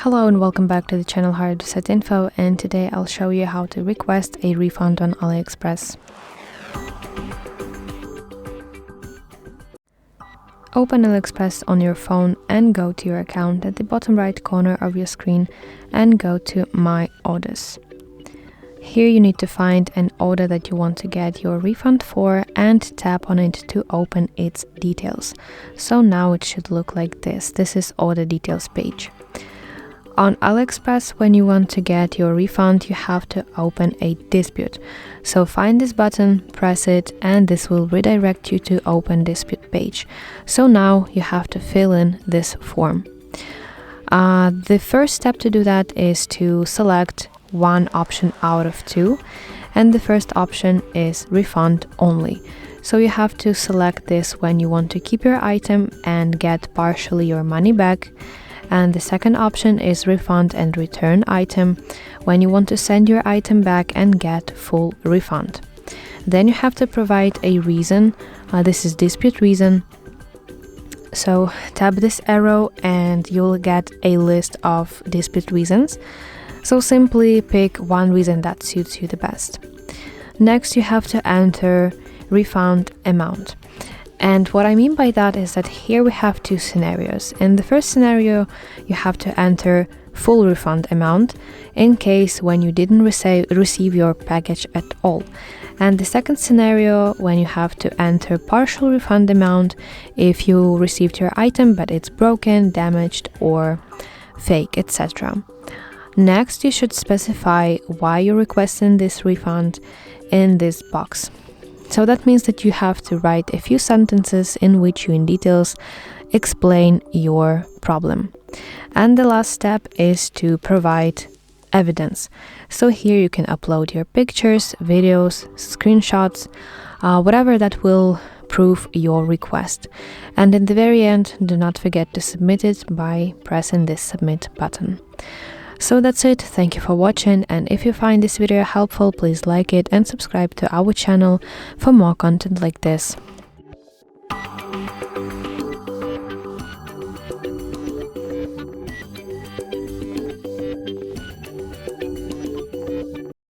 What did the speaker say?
Hello and welcome back to the channel HardReset.Info, and today I'll show you how to request a refund on AliExpress. Open AliExpress on your phone and go to your account at the bottom right corner of your screen and go to My Orders. Here you need to find an order that you want to get your refund for and tap on it to open its details. So now it should look like this. This is order details page. On AliExpress, when you want to get your refund, you have to open a dispute. So find this button, press it, and this will redirect you to open dispute page. So now you have to fill in this form. The first step to do that is to select one option out of two, and the first option is refund only. So you have to select this when you want to keep your item and get partially your money back. And the second option is refund and return item, when you want to send your item back and get full refund. Then you have to provide a reason. This is dispute reason. So tap this arrow and you'll get a list of dispute reasons. So simply pick one reason that suits you the best. Next, you have to enter refund amount. And what I mean by that is that here we have two scenarios. In the first scenario, you have to enter full refund amount in case when you didn't receive your package at all. And the second scenario, when you have to enter partial refund amount if you received your item but it's broken, damaged, or fake, etc. Next, you should specify why you're requesting this refund in this box. So that means that you have to write a few sentences in which you in details explain your problem. And the last step is to provide evidence. So here you can upload your pictures, videos, screenshots, whatever that will prove your request. And in the very end, do not forget to submit it by pressing this submit button. So that's it, thank you for watching, and if you find this video helpful, please like it and subscribe to our channel for more content like this.